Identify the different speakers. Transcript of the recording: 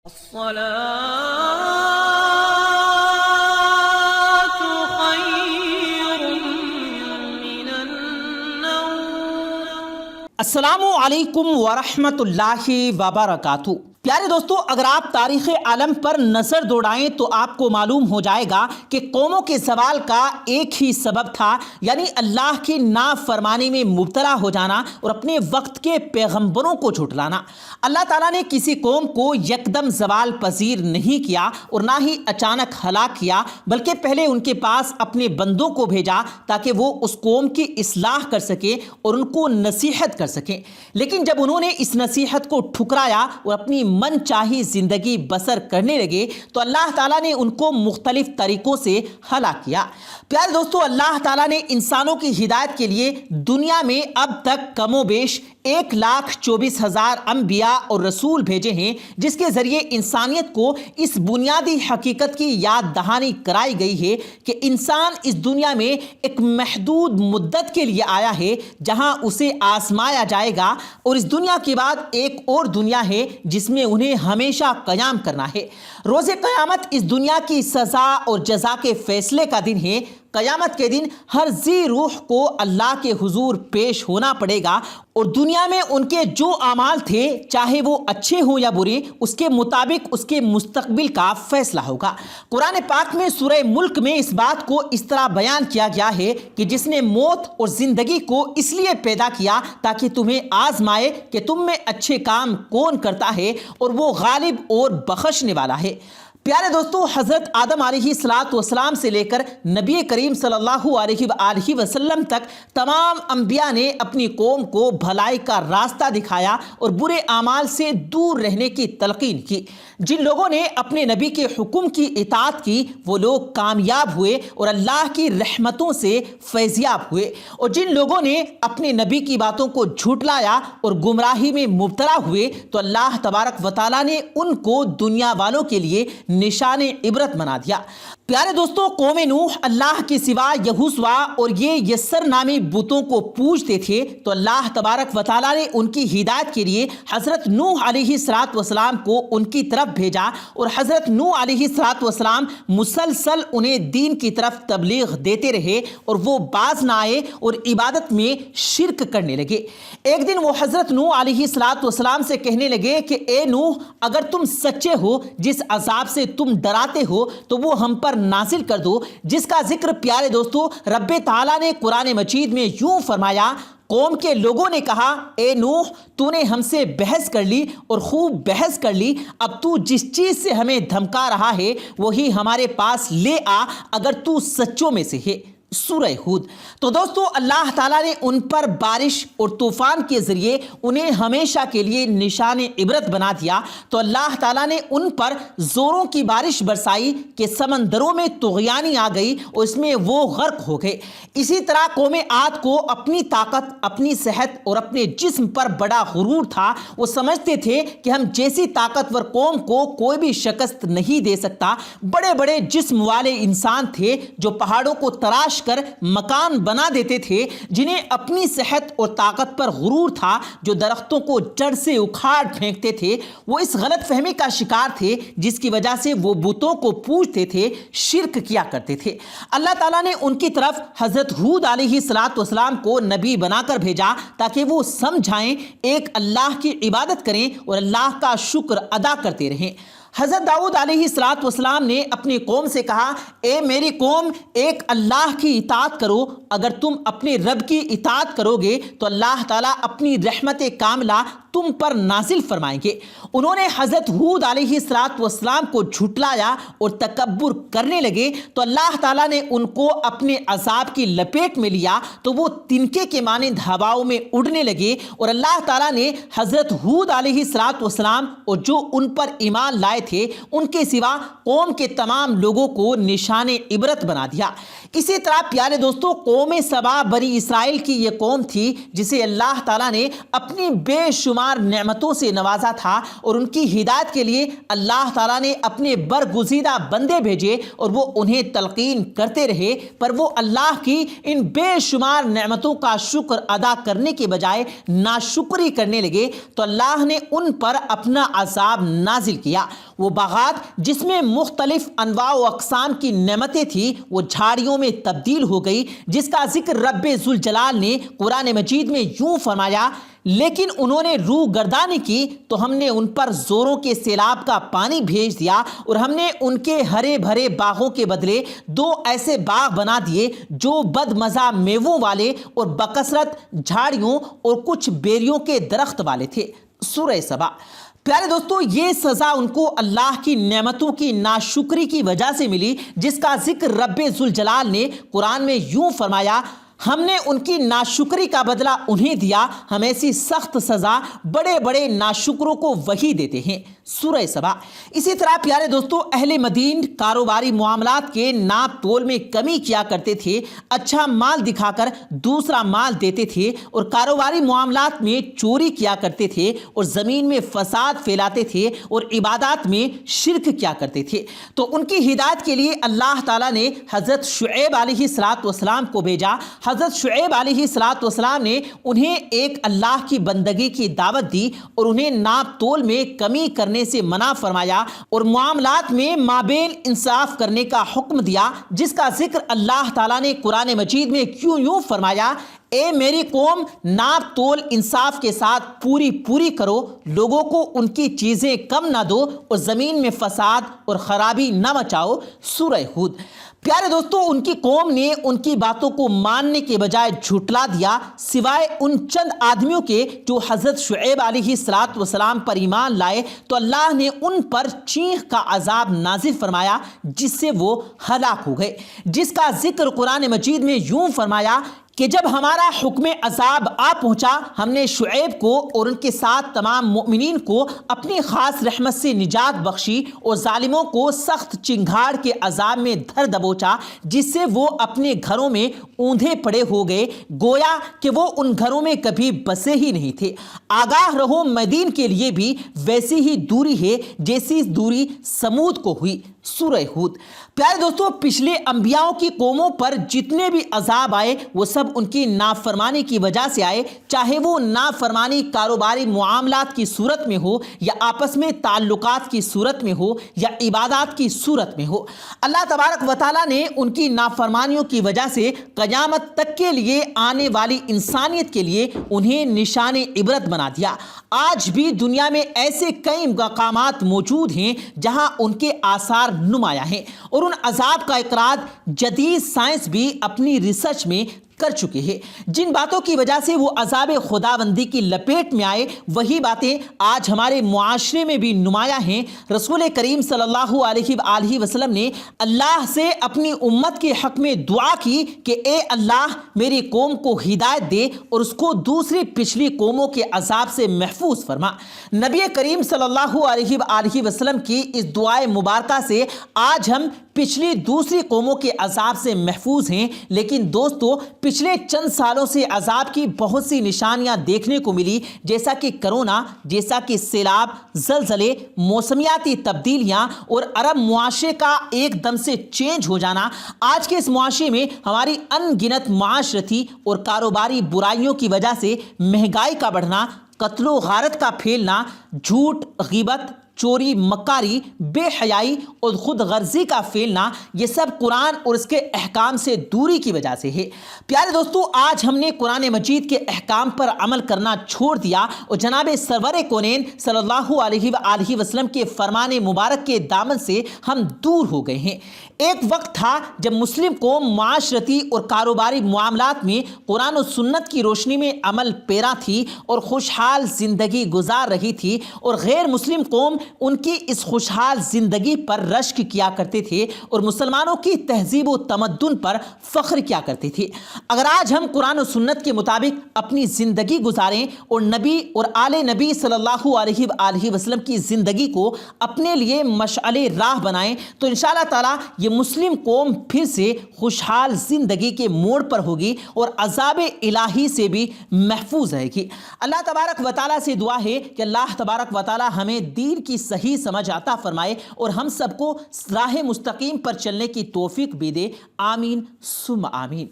Speaker 1: الصلاة خير من النوم۔
Speaker 2: السلام علیکم ورحمۃ اللہ وبرکاتہ۔ پیارے دوستو، اگر آپ تاریخ عالم پر نظر دوڑائیں تو آپ کو معلوم ہو جائے گا کہ قوموں کے زوال کا ایک ہی سبب تھا، یعنی اللہ کی نافرمانی میں مبتلا ہو جانا اور اپنے وقت کے پیغمبروں کو جھٹلانا۔ اللہ تعالیٰ نے کسی قوم کو یکدم زوال پذیر نہیں کیا اور نہ ہی اچانک ہلاک کیا، بلکہ پہلے ان کے پاس اپنے بندوں کو بھیجا تاکہ وہ اس قوم کی اصلاح کر سکیں اور ان کو نصیحت کر سکیں۔ لیکن جب انہوں نے اس نصیحت کو ٹھکرایا اور اپنی من چاہی زندگی بسر کرنے لگے تو اللہ تعالیٰ نے ان کو مختلف طریقوں سے ہلاک کیا۔ پیارے دوستو، اللہ تعالیٰ نے انسانوں کی ہدایت کے لیے دنیا میں اب تک کم و بیش 1,24,000 انبیاء اور رسول بھیجے ہیں، جس کے ذریعے انسانیت کو اس بنیادی حقیقت کی یاد دہانی کرائی گئی ہے کہ انسان اس دنیا میں ایک محدود مدت کے لیے آیا ہے جہاں اسے آزمایا جائے گا، اور اس دنیا کے بعد ایک اور دنیا ہے جس میں انہیں ہمیشہ قیام کرنا ہے۔ روز قیامت اس دنیا کی سزا اور جزا کے فیصلے کا دن ہے۔ قیامت کے دن ہر ذی روح کو اللہ کے حضور پیش ہونا پڑے گا اور دنیا میں ان کے جو اعمال تھے، چاہے وہ اچھے ہوں یا برے، اس کے مطابق اس کے مستقبل کا فیصلہ ہوگا۔ قرآن پاک میں سورہ ملک میں اس بات کو اس طرح بیان کیا گیا ہے کہ جس نے موت اور زندگی کو اس لیے پیدا کیا تاکہ تمہیں آزمائے کہ تم میں اچھے کام کون کرتا ہے، اور وہ غالب اور بخشنے والا ہے۔ پیارے دوستو، حضرت آدم علیہ السلام سے لے کر نبی کریم صلی اللہ علیہ وآلہ وسلم تک تمام انبیاء نے اپنی قوم کو بھلائی کا راستہ دکھایا اور برے اعمال سے دور رہنے کی تلقین کی۔ جن لوگوں نے اپنے نبی کے حکم کی اطاعت کی وہ لوگ کامیاب ہوئے اور اللہ کی رحمتوں سے فیضیاب ہوئے، اور جن لوگوں نے اپنے نبی کی باتوں کو جھٹلایا اور گمراہی میں مبتلا ہوئے تو اللہ تبارک و تعالیٰ نے ان کو دنیا والوں کے لیے نشان عبرت بنا دیا۔ پیارے دوستو، قوم نوح اللہ کے سوا یہوشوا اور یہ یسر نامی بتوں کو پوجتے تھے، تو اللہ تبارک و تعالیٰ نے ان کی ہدایت کے لیے حضرت نوح علیہ السلام کو ان کی طرف بھیجا، اور حضرت نوح علیہ السلام مسلسل انہیں دین کی طرف تبلیغ دیتے رہے اور وہ باز نہ آئے اور عبادت میں شرک کرنے لگے۔ ایک دن وہ حضرت نوح علیہ السلام سے کہنے لگے کہ اے نوح، اگر تم سچے ہو، جس عذاب سے تم ڈراتے ہو تو وہ ہم پر نازل کر دو، جس کا ذکر پیارے دوستو رب تعالیٰ نے قرآن مجید میں یوں فرمایا۔ قوم کے لوگوں نے کہا، اے نوح، تو نے ہم سے بحث کر لی اور خوب بحث کر لی، اب تو جس چیز سے ہمیں دھمکا رہا ہے وہی ہمارے پاس لے آ، اگر تو سچوں میں سے ہے۔ سورہ ہود۔ تو دوستو، اللہ تعالیٰ نے ان پر بارش اور طوفان کے ذریعے انہیں ہمیشہ کے لیے نشان عبرت بنا دیا، تو اللہ تعالیٰ نے ان پر زوروں کی بارش برسائی کہ سمندروں میں طغیانی آ گئی اور اس میں وہ غرق ہو گئے۔ اسی طرح قوم عاد کو اپنی طاقت، اپنی صحت اور اپنے جسم پر بڑا غرور تھا۔ وہ سمجھتے تھے کہ ہم جیسی طاقتور قوم کو کوئی بھی شکست نہیں دے سکتا۔ بڑے بڑے جسم والے انسان تھے جو پہاڑوں کو تراش کر مکان بنا دیتے تھے، جنہیں اپنی صحت اور طاقت پر غرور تھا، جو درختوں کو جڑ سے اکھاڑ پھینکتے تھے۔ وہ اس غلط فہمی کا شکار تھے جس کی وجہ سے وہ بتوں کو پوجتے تھے، شرک کیا کرتے تھے۔ اللہ تعالیٰ نے ان کی طرف حضرت ہود علیہ السلام کو نبی بنا کر بھیجا تاکہ وہ سمجھائیں، ایک اللہ کی عبادت کریں اور اللہ کا شکر ادا کرتے رہیں۔ حضرت داؤد علیہ السلام نے اپنی قوم سے کہا، اے میری قوم، ایک اللہ کی اطاعت کرو، اگر تم اپنے رب کی اطاعت کرو گے تو اللہ تعالیٰ اپنی رحمت کاملہ تم پر نازل فرمائیں گے۔ انہوں نے حضرت ہود علیہ السلام کو جھٹلایا اور تکبر کرنے لگے تو اللہ تعالیٰ نے ان کو اپنے عذاب کی لپیٹ میں لیا تو وہ تنکے کے مانند ہواؤں میں اڑنے لگے، اور اللہ تعالیٰ نے حضرت ہود علیہ السلام اور جو ان پر ایمان لائے تھے ان کے سوا قوم کے تمام لوگوں کو نشان عبرت بنا دیا۔ اسی طرح پیارے دوستو، قوم سبا بنی اسرائیل کی یہ قوم تھی جسے اللہ تعالیٰ نے اپنی بے شمار نعمتوں سے نوازا تھا، اور ان کی ہدایت کے لیے اللہ تعالیٰ نے اپنے برگزیدہ بندے بھیجے اور وہ انہیں تلقین کرتے رہے، پر وہ اللہ کی ان بے شمار نعمتوں کا شکر ادا کرنے کے بجائے ناشکری کرنے لگے تو اللہ نے ان پر اپنا عذاب نازل کیا۔ وہ باغات جس میں مختلف انواع و اقسام کی نعمتیں تھیں وہ جھاڑیوں میں تبدیل ہو گئی، جس کا ذکر رب ذوالجلال نے قرآن مجید میں یوں فرمایا، لیکن انہوں نے روح گردانی کی تو ہم نے ان پر زوروں کے سیلاب کا پانی بھیج دیا، اور ہم نے ان کے ہرے بھرے باغوں کے بدلے 2 ایسے باغ بنا دیے جو بد مزہ میووں والے اور بکثرت جھاڑیوں اور کچھ بیریوں کے درخت والے تھے۔ سورہ سبا۔ پیارے دوستو، یہ سزا ان کو اللہ کی نعمتوں کی ناشکری کی وجہ سے ملی، جس کا ذکر رب ذوالجلال نے قرآن میں یوں فرمایا، ہم نے ان کی ناشکری کا بدلہ انہیں دیا، ہم ایسی سخت سزا بڑے بڑے ناشکروں کو وہی دیتے ہیں۔ سورہ سبا۔ اسی طرح پیارے دوستو، اہل مدین کاروباری معاملات کے ناپ تول میں کمی کیا کرتے تھے، اچھا مال دکھا کر دوسرا مال دیتے تھے، اور کاروباری معاملات میں چوری کیا کرتے تھے، اور زمین میں فساد پھیلاتے تھے، اور عبادات میں شرک کیا کرتے تھے۔ تو ان کی ہدایت کے لیے اللہ تعالیٰ نے حضرت شعیب علیہ السلام کو بھیجا۔ حضرت شعیب علیہ السلام نے انہیں ایک اللہ کی بندگی کی دعوت دی، اور انہیں ناپ تول میں کمی کرنے سے منع فرمایا، اور معاملات میں مابین انصاف کرنے کا حکم دیا، جس کا ذکر اللہ تعالیٰ نے قرآن مجید میں یوں فرمایا، اے میری قوم، ناپ تول انصاف کے ساتھ پوری کرو، لوگوں کو ان کی چیزیں کم نہ دو، اور زمین میں فساد اور خرابی نہ مچاؤ۔ سورہ ہود۔ پیارے دوستو، ان کی قوم نے ان کی باتوں کو ماننے کے بجائے جھٹلا دیا، سوائے ان چند آدمیوں کے جو حضرت شعیب علیہ السلام پر ایمان لائے، تو اللہ نے ان پر چیخ کا عذاب نازل فرمایا، جس سے وہ ہلاک ہو گئے، جس کا ذکر قرآن مجید میں یوں فرمایا کہ جب ہمارا حکم عذاب آ پہنچا، ہم نے شعیب کو اور ان کے ساتھ تمام مؤمنین کو اپنی خاص رحمت سے نجات بخشی، اور ظالموں کو سخت چنگھاڑ کے عذاب میں دھر دبوچا، جس سے وہ اپنے گھروں میں اوندھے پڑے ہو گئے، گویا کہ وہ ان گھروں میں کبھی بسے ہی نہیں تھے۔ آگاہ رہو، مدین کے لیے بھی ویسی ہی دوری ہے جیسی دوری سمود کو ہوئی۔ سورہ ہود۔ پیارے دوستو، پچھلے انبیاءوں کی قوموں پر جتنے بھی عذاب آئے وہ سب ان کی نافرمانی کی وجہ سے آئے، چاہے وہ نافرمانی کاروباری معاملات کی صورت میں ہو، یا آپس میں تعلقات کی صورت میں ہو، یا عبادات کی صورت میں ہو۔ اللہ تبارک و تعالیٰ نے ان کی نافرمانیوں کی وجہ سے قیامت تک کے لیے آنے والی انسانیت کے لیے انہیں نشان عبرت بنا دیا۔ آج بھی دنیا میں ایسے کئی مقامات موجود ہیں جہاں ان کے آثار نمایاں ہیں، اور ان عذاب کا اقرار جدید سائنس بھی اپنی ریسرچ میں کر چکے ہیں۔ جن باتوں کی وجہ سے وہ عذاب خداوندی کی لپیٹ میں آئے، وہی باتیں آج ہمارے معاشرے میں بھی نمایاں ہیں۔ رسول کریم صلی اللہ علیہ وآلہ وسلم نے اللہ سے اپنی امت کے حق میں دعا کی کہ اے اللہ، میری قوم کو ہدایت دے اور اس کو دوسری پچھلی قوموں کے عذاب سے محفوظ فرما۔ نبی کریم صلی اللہ علیہ وآلہ وسلم کی اس دعائے مبارکہ سے آج ہم پچھلی دوسری قوموں کے عذاب سے محفوظ ہیں، لیکن دوستو، پچھلے چند سالوں سے عذاب کی بہت سی نشانیاں دیکھنے کو ملی، جیسا کہ کرونا، جیسا کہ سیلاب، زلزلے، موسمیاتی تبدیلیاں، اور عرب معاشرے کا ایک دم سے چینج ہو جانا۔ آج کے اس معاشرے میں ہماری ان گنت معاشرتی اور کاروباری برائیوں کی وجہ سے مہنگائی کا بڑھنا، قتل و غارت کا پھیلنا، جھوٹ، غیبت، چوری، مکاری، بے حیائی اور خود غرضی کا پھیلنا، یہ سب قرآن اور اس کے احکام سے دوری کی وجہ سے ہے۔ پیارے دوستو، آج ہم نے قرآن مجید کے احکام پر عمل کرنا چھوڑ دیا، اور جناب سرور کونین صلی اللہ علیہ وآلہ وسلم کے فرمان مبارک کے دامن سے ہم دور ہو گئے ہیں۔ ایک وقت تھا جب مسلم قوم معاشرتی اور کاروباری معاملات میں قرآن و سنت کی روشنی میں عمل پیرا تھی اور خوشحال زندگی گزار رہی تھی، اور غیر مسلم قوم ان کی اس خوشحال زندگی پر رشک کیا کرتے تھے، اور مسلمانوں کی تہذیب و تمدن پر فخر کیا کرتے تھے۔ اگر آج ہم قرآن و سنت کے مطابق اپنی زندگی گزاریں اور نبی اور آل نبی صلی اللہ علیہ وآلہ وسلم کی زندگی کو اپنے لیے مشعل راہ بنائیں، تو انشاءاللہ تعالیٰ یہ مسلم قوم پھر سے خوشحال زندگی کے موڑ پر ہوگی اور عذاب الہی سے بھی محفوظ رہے گی۔ اللہ تبارک و تعالیٰ سے دعا ہے کہ اللہ تبارک و تعالیٰ ہمیں دین کی صحیح سمجھ عطا فرمائے اور ہم سب کو راہ مستقیم پر چلنے کی توفیق بھی دے۔ آمین ثم آمین۔